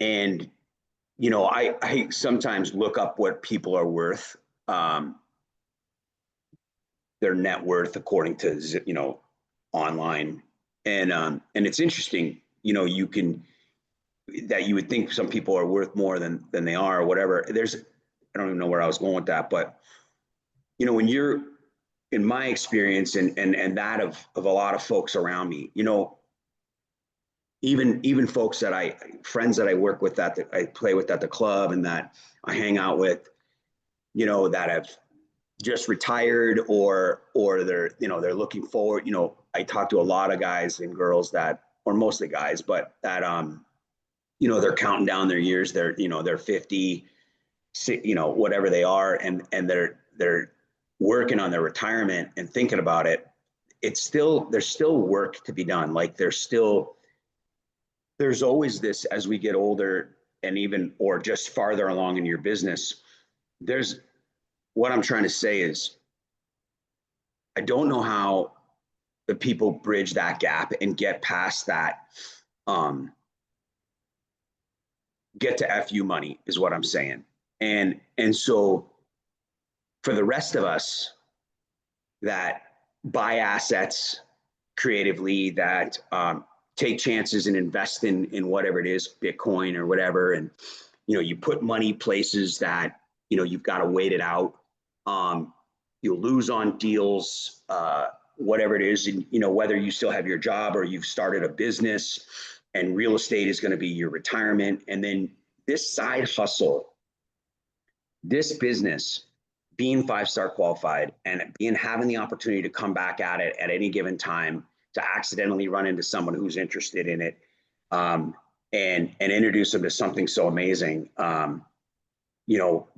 I sometimes look up what people are worth, their net worth according to online, and it's interesting. You can. That you would think some people are worth more than they are or whatever. I don't even know where I was going with that, but when you're, in my experience and that of a lot of folks around me, even folks friends that I work with, that I play with at the club and that I hang out with, that have just retired or they're looking forward. I talk to a lot of guys and girls or mostly guys, but that they're counting down their years. They're 50, whatever they are, and they're working on their retirement and thinking about it. There's still work to be done. Like there's always this, as we get older and or just farther along in your business, what I'm trying to say is, I don't know how the people bridge that gap and get past that, get to FU money is what I'm saying. And so for the rest of us that buy assets creatively, that take chances and invest in whatever it is, Bitcoin or whatever, and you put money places that you've got to wait it out. You'll lose on deals, whatever it is, and whether you still have your job or you've started a business, and real estate is going to be your retirement. And then this side hustle, this business, being 5-star qualified and having the opportunity to come back at it at any given time, to accidentally run into someone who's interested in it, and introduce them to something so amazing.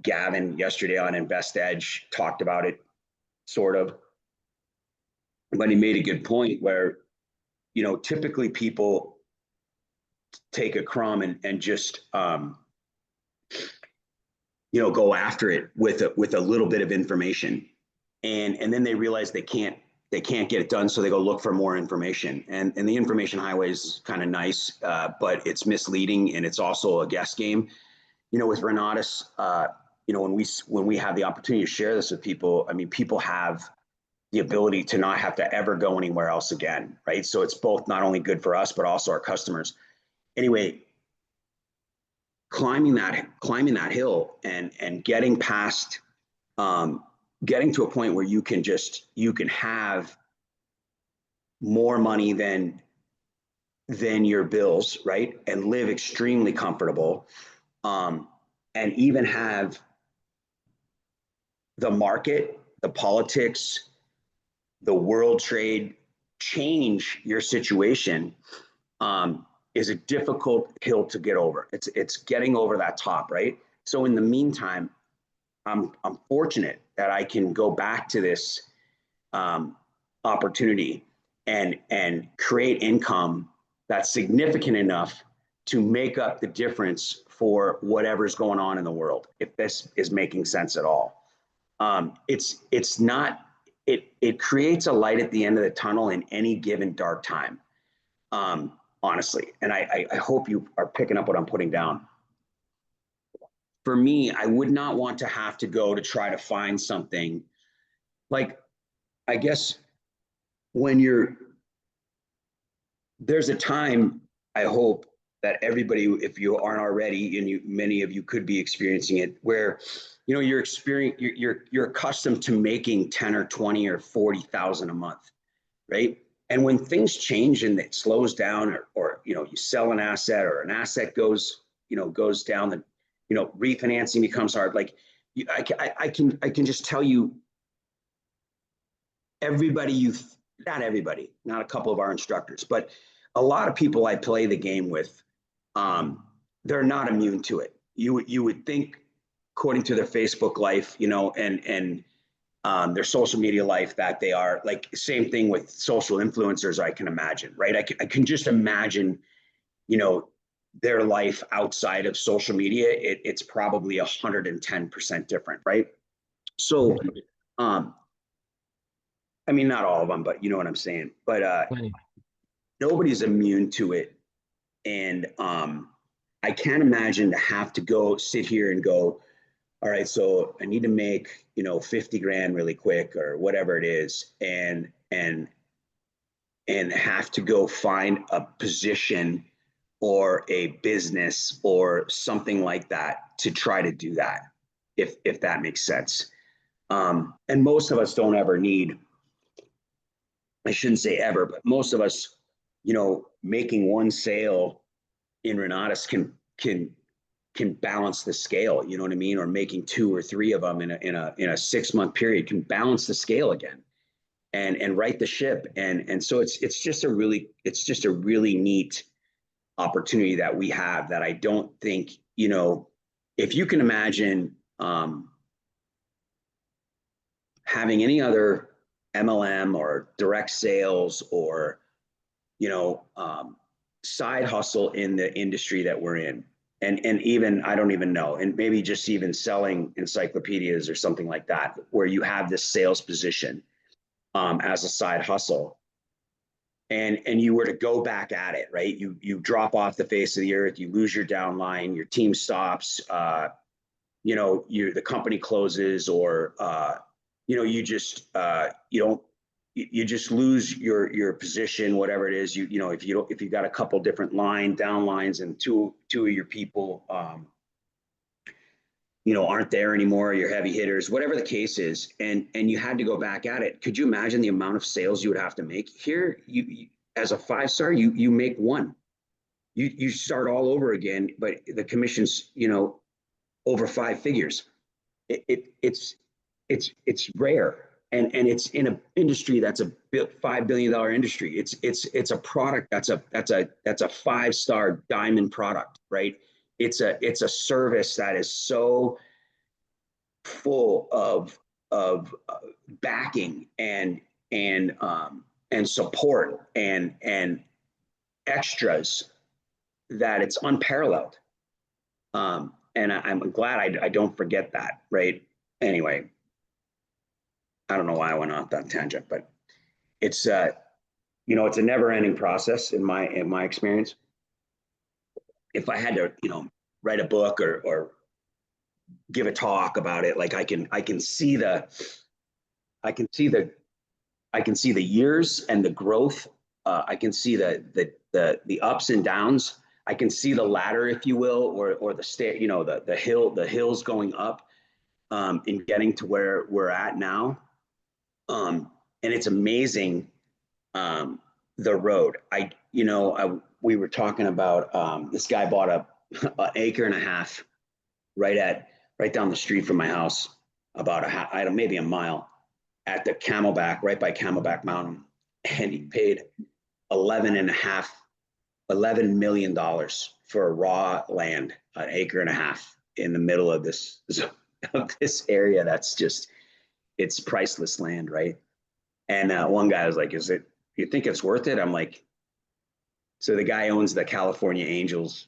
Gavin yesterday on Invest Edge talked about it, sort of, but he made a good point where, typically people take a crumb and just go after it with a little bit of information, and then they realize they can't get it done, so they go look for more information, and the information highway is kind of nice, but it's misleading, and it's also a guess game. With Renatus, when we have the opportunity to share this with people, I mean, people have the ability to not have to ever go anywhere else again, right? So it's both not only good for us, but also our customers. Anyway, climbing that hill and getting past, getting to a point where you can have more money than your bills, right? And live extremely comfortable, and even have the market, the politics, the world trade change your situation, is a difficult hill to get over. It's getting over that top, right? So in the meantime, I'm fortunate that I can go back to this opportunity and create income that's significant enough to make up the difference for whatever's going on in the world, if this is making sense at all. It's not, it creates a light at the end of the tunnel in any given dark time, honestly. And I hope you are picking up what I'm putting down. For me, I would not want to have to go to try to find something like, I guess when there's a time, I hope, that everybody, if you aren't already, and many of you could be experiencing it, where you're accustomed to making 10 or 20 or 40,000 a month, right? And when things change and it slows down, or you sell an asset, or an asset goes down, the refinancing becomes hard. Like I can just tell you, not everybody, not a couple of our instructors, but a lot of people I play the game with, they're not immune to it. You would think, according to their Facebook life, and their social media life, that they are like, same thing with social influencers, I can imagine, right? I can just imagine, their life outside of social media. It's probably 110% different, right? So, I mean, not all of them, but you know what I'm saying. But nobody's immune to it. And I can't imagine to have to go sit here and go, all right, so I need to make 50 grand really quick, or whatever it is, and have to go find a position or a business or something like that to try to do that, if that makes sense. And most of us don't ever need, I shouldn't say ever, but most of us, making one sale in Renatus can balance the scale, you know what I mean? Or making 2 or 3 of them in a 6-month period can balance the scale again, and right the ship. And so it's just a really neat opportunity that we have, that I don't think, if you can imagine having any other MLM or direct sales or side hustle in the industry that we're in. And even, I don't even know, and maybe just even selling encyclopedias or something like that, where you have this sales position as a side hustle, and you were to go back at it, right? You drop off the face of the earth, you lose your downline, your team stops, the company closes, or you just you just lose your position, whatever it is. If you got a couple different down lines, and two of your people aren't there anymore, your heavy hitters, whatever the case is, and you had to go back at it. Could you imagine the amount of sales you would have to make here? You as a 5-star, you make one, you start all over again, but the commission's over 5 figures. It's rare. And it's in an industry that's a $5 billion industry. It's a product that's a 5-star diamond product, right? It's a service that is so full of backing and support and extras, that it's unparalleled. And I'm glad I don't forget that, right? Anyway, I don't know why I went off that tangent, but it's it's a never-ending process in my experience. If I had to write a book or give a talk about it, like I can see the years and the growth. I can see the ups and downs. I can see the ladder, if you will, or the the hills going up in getting to where we're at now. And it's amazing, the road. We were talking about this guy bought an acre and a half right down the street from my house, about maybe a mile, at the Camelback, right by Camelback Mountain, and he paid $11 million for raw land, an acre and a half, in the middle of this area that's just, it's priceless land, right? And one guy was like, you think it's worth it? I'm like, so the guy owns the California Angels,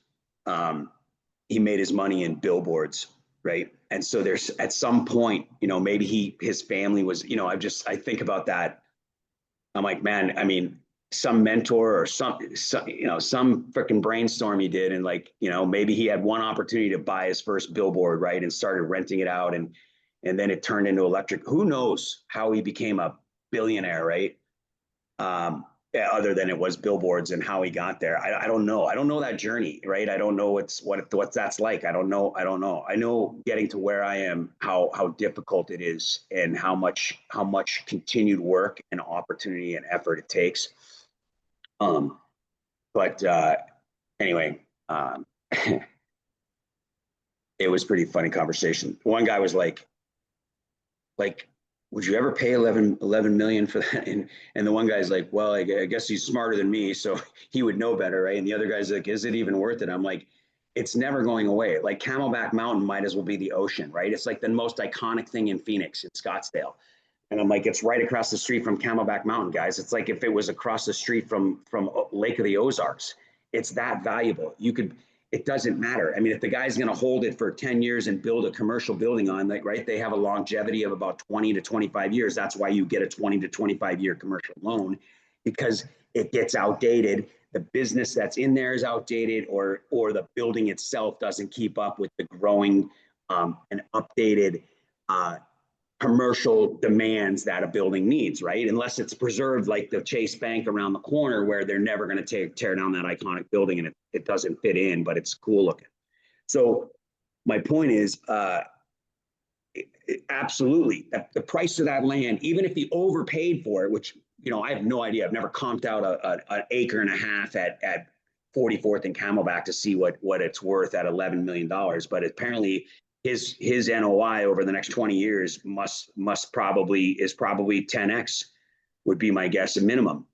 he made his money in billboards, right? And so there's at some point, you know, maybe his family was, you know, I think about that. I'm like, man, I mean, some mentor or some you know, some freaking brainstorm he did, and like, you know, maybe he had one opportunity to buy his first billboard, right, and started renting it out, and then it turned into electric. Who knows how he became a billionaire, right? Yeah, other than it was billboards and how he got there. I don't know. I don't know that journey, right? I don't know what that's like. I don't know. I know getting to where I am, how difficult it is, and how much continued work and opportunity and effort it takes. But anyway, it was pretty funny conversation. One guy was like, would you ever pay 11 million for that? And the one guy's like, well, I guess he's smarter than me, so he would know better, right? And the other guy's like, is it even worth it? I'm like, it's never going away. Like Camelback Mountain might as well be the ocean, right? It's like the most iconic thing in Phoenix, in Scottsdale. And I'm like, it's right across the street from Camelback Mountain, guys. It's like if it was across the street from Lake of the Ozarks. It's that valuable. It doesn't matter. I mean, if the guy's going to hold it for 10 years and build a commercial building on, like, right, they have a longevity of about 20 to 25 years. That's why you get a 20 to 25 year commercial loan, because it gets outdated. The business that's in there is outdated, or the building itself doesn't keep up with the growing and updated commercial demands that a building needs, right? Unless it's preserved like the Chase Bank around the corner, where they're never going to tear down that iconic building and it doesn't fit in, but it's cool looking. So my point is, absolutely, the price of that land, even if he overpaid for it, which, you know, I have no idea. I've never comped out an acre and a half at 44th and Camelback to see what it's worth at $11 million. But apparently his NOI over the next 20 years is probably 10x, would be my guess, a minimum,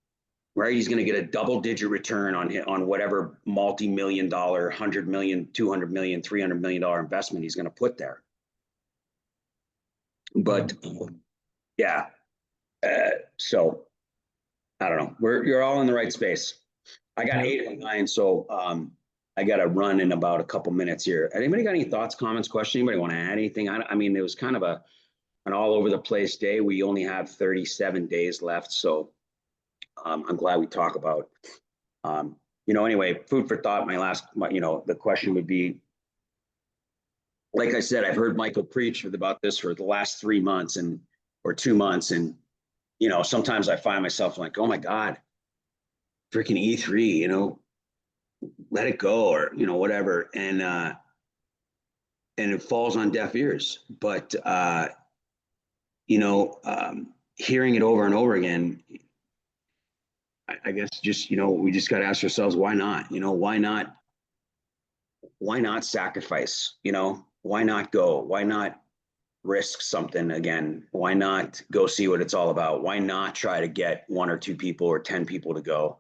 right? He's going to get a double-digit return on whatever multi-million dollar, $100 million, $200 million, $300 million investment he's going to put there. But yeah, so I don't know. You're all in the right space. I got 809, so I got to run in about a couple minutes here. Anybody got any thoughts, comments, questions? Anybody want to add anything? I mean, it was kind of an all over the place day. We only have 37 days left, so I'm glad we talk about. You know, anyway, food for thought. The question would be, like I said, I've heard Michael preach about this for the last 3 months or 2 months, and you know, sometimes I find myself like, oh my God, freaking E3, you know, let it go, or, you know, whatever. And it falls on deaf ears. But, you know, hearing it over and over again, I guess just, you know, we just got to ask ourselves, why not? You know, why not sacrifice? You know, why not go? Why not risk something again? Why not go see what it's all about? Why not try to get 1 or 2 people or 10 people to go?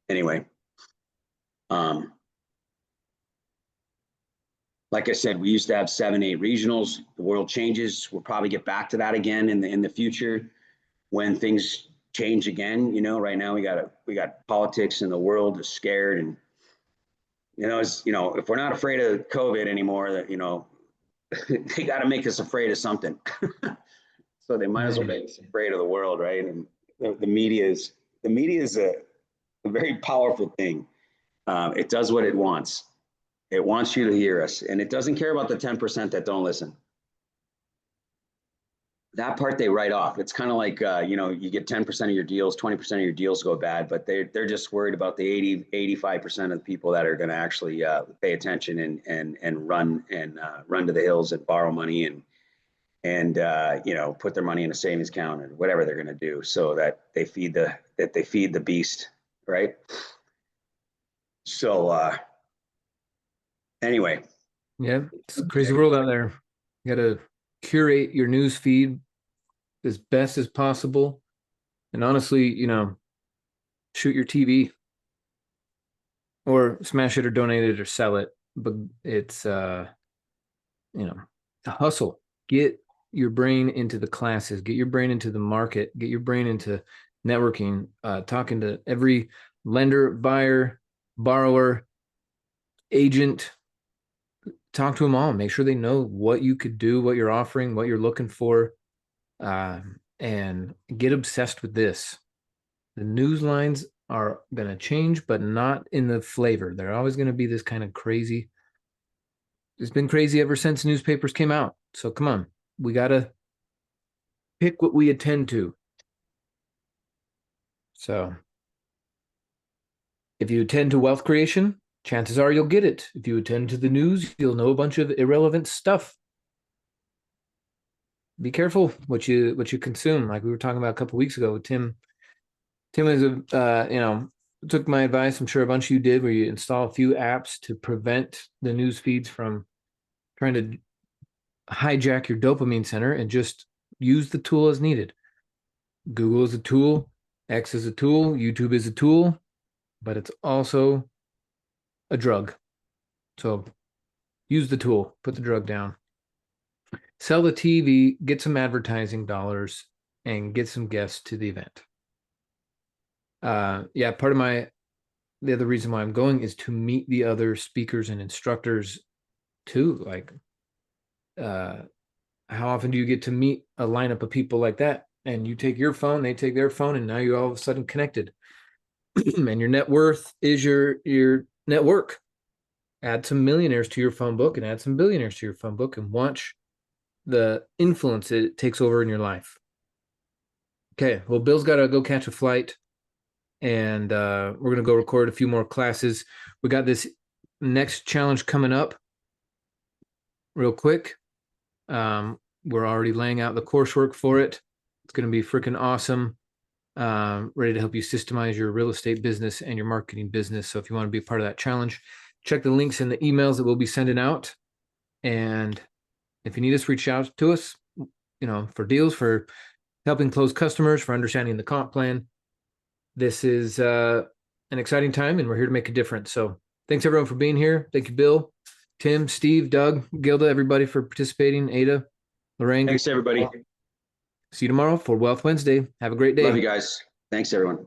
Anyway, like I said, we used to have 7, 8 regionals. The world changes. We'll probably get back to that again in the future when things change again. You know, right now we got politics, and the world is scared, and you know, if we're not afraid of COVID anymore, that, you know, they got to make us afraid of something. So they might as well make us afraid of the world, right? And the media is a very powerful thing. It does what it wants. It wants you to hear us, and it doesn't care about the 10% that don't listen. That part they write off. It's kind of like, you know, you get 10% of your deals, 20% of your deals go bad, but they're just worried about the 85% of the people that are going to actually pay attention and run to the hills and borrow money and you know, put their money in a savings account or whatever they're going to do, so that they feed the beast, right? So anyway, Yeah, it's a crazy world out there. You got to curate your news feed as best as possible, and honestly, you know, shoot your TV or smash it or donate it or sell it. But it's you know, a hustle. Get your brain into the classes, get your brain into the market, get your brain into networking, talking to every lender, buyer, borrower, agent, talk to them all. Make sure they know what you could do, what you're offering, what you're looking for, and get obsessed with this. The news lines are going to change, but not in the flavor. They're always going to be this kind of crazy. It's been crazy ever since newspapers came out. So come on, we got to pick what we attend to. So if you attend to wealth creation, chances are you'll get it. If you attend to the news, you'll know a bunch of irrelevant stuff. Be careful what you consume. Like we were talking about a couple weeks ago with Tim. Tim is took my advice. I'm sure a bunch of you did, where you install a few apps to prevent the news feeds from trying to hijack your dopamine center, and just use the tool as needed. Google is a tool, X is a tool, YouTube is a tool, but it's also a drug. So use the tool, put the drug down. Sell the TV, get some advertising dollars, and get some guests to the event. Part of the other reason why I'm going is to meet the other speakers and instructors too. Like, how often do you get to meet a lineup of people like that? And you take your phone, they take their phone, and now you're all of a sudden connected. And your net worth is your network. Add some millionaires to your phone book and add some billionaires to your phone book, and watch the influence it takes over in your life. Okay, well, Bill's got to go catch a flight, and we're going to go record a few more classes. We got this next challenge coming up real quick. We're already laying out the coursework for it. It's going to be freaking awesome. Ready to help you systemize your real estate business and your marketing business. So if you want to be a part of that challenge, check the links in the emails that we'll be sending out. And if you need us, reach out to us, for deals, for helping close customers, for understanding the comp plan. This is an exciting time, and we're here to make a difference. So thanks everyone for being here. Thank you, Bill, Tim, Steve, Doug, Gilda, everybody for participating. Ada, Lorraine. Thanks, everybody. See you tomorrow for Wealth Wednesday. Have a great day. Love you guys. Thanks, everyone.